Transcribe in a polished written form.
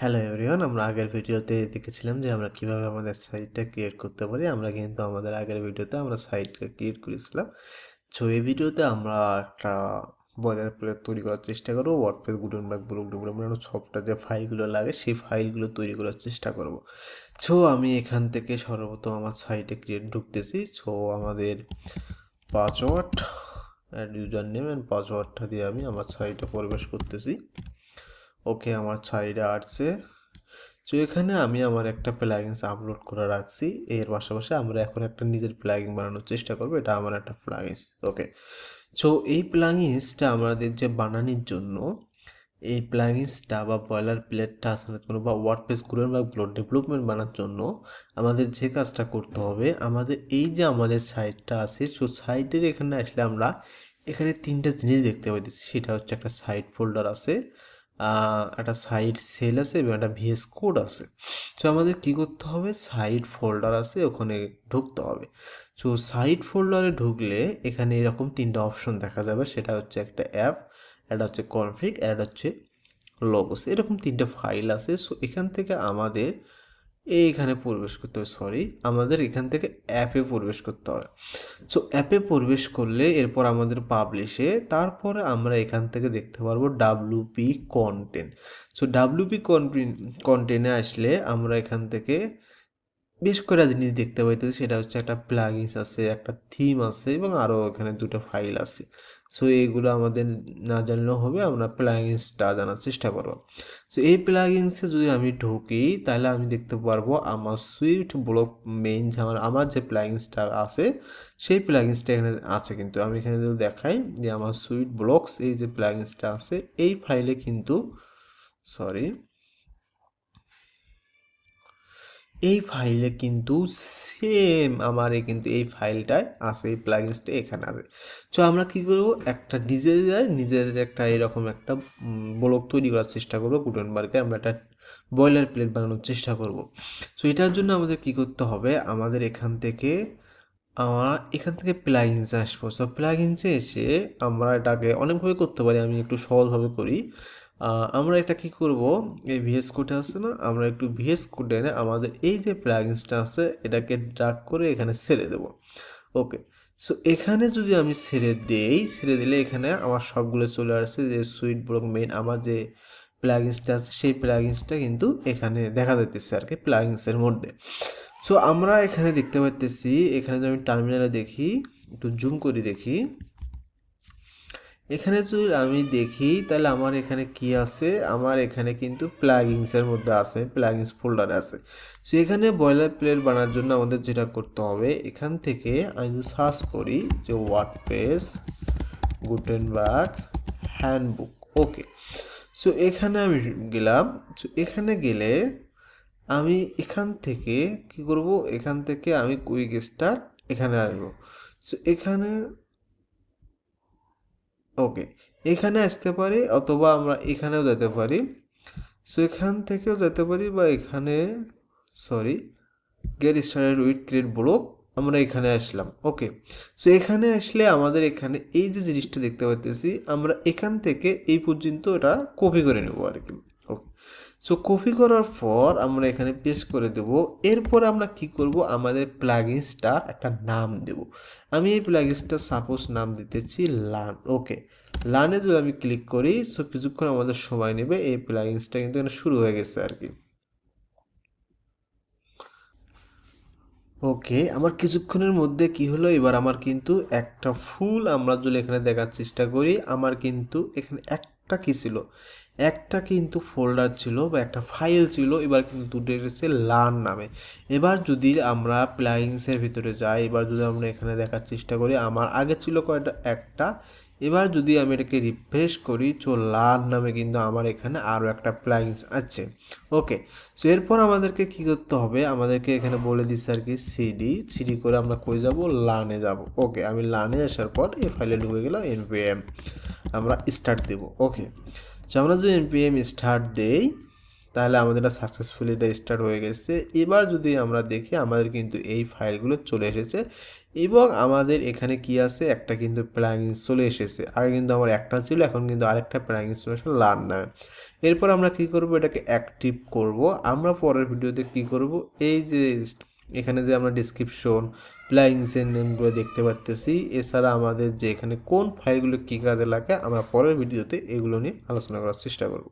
Hello everyone, আমরা আগের ভিডিওতে দেখেছিলাম যে আমরা কিভাবে আমাদের সাইটটা ক্রিয়েট করতে পারি। আমরা কিন্তু আমাদের আগের ভিডিওতে আমরা সাইটটা ক্রিয়েট করেছিলাম। সো এই ভিডিওতে আমরা একটা বয়লার প্লেট তৈরি করার চেষ্টা করবো। WordPress, Gutenberg, block development software যে ফাইলগুলো লাগে সেই ফাইলগুলো তৈরি করার চেষ্টা করব। সো আমি এখান থেকে সর্বপ্রথম আমার সাইটে ঢুকতেছি। সো আমাদের password add user name and পাসওয়ার্ডটা দিয়ে আমি আমার সাইটে প্রবেশ করতেছি। ওকে, আমার সাইটে আসছে। তো এখানে আমি আমার একটা প্লাগইনস আপলোড করে রাখছি। এর পাশাপাশি আমরা এখন একটা নিজের প্লাগইন বানানোর চেষ্টা করবো। এটা আমার একটা প্লাগইনস। ওকে, সো এই প্লাগইনসটা আমাদের যে বানানোর জন্য এই প্লাগইনসটা বা বয়লার প্লেটটা আসানোর জন্য বা ওয়ার্ডপ্রেস গ্রুপ বা ব্লক ডেভেলপমেন্ট বানানোর জন্য আমাদের যে কাজটা করতে হবে, আমাদের এই যে আমাদের সাইটটা আছে, সো সাইটের এখানে আসলে আমরা এখানে তিনটা জিনিস দেখতে পাইতেছি। সেটা হচ্ছে একটা সাইট ফোল্ডার আছে, একটা সাইট সেল আছে এবং একটা ভিএস কোড আছে। তো আমাদের কি করতে হবে, সাইট ফোল্ডার আছে ওখানে ঢুকতে হবে। সো সাইট ফোল্ডারে ঢুকলে এখানে এরকম তিনটা অপশন দেখা যাবে। সেটা হচ্ছে একটা অ্যাপ, একটা হচ্ছে কনফিগ, আর একটা হচ্ছে লগোস। এরকম তিনটে ফাইল আছে। সো এখান থেকে আমাদের এইখানে প্রবেশ করতে হবে, আমাদের এখান থেকে অ্যাপে প্রবেশ করতে হবে। সো অ্যাপে প্রবেশ করলে এরপর আমাদের পাবলিশে, তারপরে আমরা এখান থেকে দেখতে পারবো ডাব্লিউপি কন্টেন্ট। সো ডাব্লিউপি কন্টেন্টে আসলে আমরা এখান থেকে বেশ কয়েকটা জিনিস দেখতে পাইতেছি। সেটা হচ্ছে একটা প্লাগইনস আছে, একটা থিম আছে এবং আরও এখানে দুটো ফাইল আছে। সো এইগুলো আমাদের না জানলেও হবে, আমরা প্লাগইনসটা জানার চেষ্টা করব। সো এই প্লাগইনসে যদি আমি ঢুকি তাহলে আমি দেখতে পারবো আমার সুইফট ব্লক মেইন আমার যে প্লাগইনসটা আছে সেই প্লাগইনসটা এখানে আছে। কিন্তু আমি এখানে যদি দেখাই যে আমার সুইফট ব্লকস এই যে প্লাগইনসটা আছে এই ফাইলে কিন্তু সরি এই ফাইলে কিন্তু সেম আমার কিন্তু এই ফাইলটায় আছে, এই প্লাগইনসটা এখানে আছে। সো আমরা কি করব, একটা নিজের একটা এরকম একটা ব্লক তৈরি করার চেষ্টা করব। গুটেনবার্গে আমরা একটা বয়লার প্লেট বানানোর চেষ্টা করব। সো এটার জন্য আমাদের কি করতে হবে, আমাদের এখান থেকে প্লাগইনসে আসবো। সো প্লাগইনসে এসে আমরা এটাকে অনেকভাবে করতে পারি, আমি একটু সহজভাবে করি। আমরা এটা কি করব, এই ভিএস কোডে আছে না, আমরা একটু ভিএস কোডে এনে আমাদের এই যে প্লাগইনসটা আছে এটাকে ড্রাগ করে এখানে ছেড়ে দেব। ওকে, সো এখানে যদি আমি ছেড়ে দিলে এখানে আমার সবগুলো চলে আসছে। যে সুইট ব্লক মেইন আমার যে প্লাগইনসটা আছে সেই প্লাগইনসটা কিন্তু এখানে দেখা যাইতেছে আর কি প্লাগইনসের মধ্যে। সো আমরা এখানে দেখতে পাইতেছি, এখানে যদি আমি টার্মিনালে দেখি, একটু জুম করে দেখি, এখানে যদি আমি দেখি তাহলে আমার এখানে কি আছে, আমার এখানে কিন্তু প্লাগইনসের মধ্যে আছে, প্লাগইনস ফোল্ডারে আছে। সো এখানে বয়লার প্লেট বানানোর জন্য আমাদের যেটা করতে হবে, এখান থেকে আমি যদি সার্চ করি যে ওয়ার্ডপ্রেস গুটেনবার্গ হ্যান্ডবুক। ওকে, সো এখানে আমি গেলাম। সো এখানে গেলে আমি এখান থেকে কি করব, এখান থেকে আমি কুইক স্টার্ট এখানে আসবো। সো এখানে ওকে, এখানে আসতে পারি অথবা আমরা এখানেও যেতে পারি। সো এখান থেকেও যেতে পারি বা এখানে sorry get started with create block, আমরা এখানে আসলাম। ওকে, সো এখানে আসলে আমাদের এখানে এই যে জিনিসটা দেখতে পাচ্তেছি, আমরা এখান থেকে এই পর্যন্ত এটা কপি করে নেব আর কি। ওকে, সো কপি করার পর আমরা এখানে পেস্ট করে দেব। এরপর আমরা কি করব, আমাদের প্লাগইনসটা একটা নাম দেব। আমি এই প্লাগইনসটা সাপোজ নাম দিতেছি লান। ওকে, লানে যদি আমি ক্লিক করি, সো কিছুক্ষণ আমাদের সময় নেবে, এই প্লাগইনসটা কিন্তু এখানে শুরু হয়ে গেছে আর কি। ওকে, আমার কিছুক্ষণের মধ্যে কি হলো, এবার আমার কিন্তু একটা ফুল, আমরা যদি এখানে দেখার চেষ্টা করি, আমার কিন্তু এখানে একটা কি ছিল, একটা কিন্তু ফোল্ডার ছিল বা একটা ফাইল ছিল। এবার কিন্তু দুটো এসেছে লার্ন নামে। এবার যদি আমরা প্লাগইনসের ভিতরে যাই, এবার যদি আমরা এখানে দেখার চেষ্টা করি, আমার আগে ছিল কয়টা, একটা। এবার যদি আমি এটাকে রিফ্রেশ করি, তো লার্ন নামে কিন্তু আমার এখানে আরও একটা প্লাগইনস আছে। ওকে, সো এরপর আমাদেরকে কি করতে হবে, আমাদেরকে এখানে বলে দিচ্ছে আর কি সিডি করে আমরা কই যাব, লানে যাব। ওকে, আমি লানে আসার পর এই ফাইলে ঢুকে গেলাম, npm আমরা স্টার্ট দেব। ওকে, সো আমরা যদি npm স্টার্ট দেই, তাহলে আমাদের সাকসেসফুলি এটা স্টার্ট হয়ে গেছে। এবার যদি আমরা দেখি আমাদের কিন্তু এই ফাইলগুলো চলে এসেছে এবং আমাদের এখানে কি আছে একটা কিন্তু প্লাগইন চলে এসেছে। আগে কিন্তু আমার একটা ছিল, এখন কিন্তু আরেকটা প্লাগইন চলে এসেছে লার্ন নামে। এরপর আমরা কি করব, এটাকে অ্যাক্টিভ করব। আমরা পরের ভিডিওতে কি করব, এই যে এখানে যে আমরা ডিসক্রিপশন প্লাগইনসের নেমগুলো দেখতে পাচ্তেছি, এছাড়া আমাদের যে এখানে কোন ফাইলগুলো কী কাজে লাগে আমরা পরের ভিডিওতে এগুলো নিয়ে আলোচনা করার চেষ্টা করব।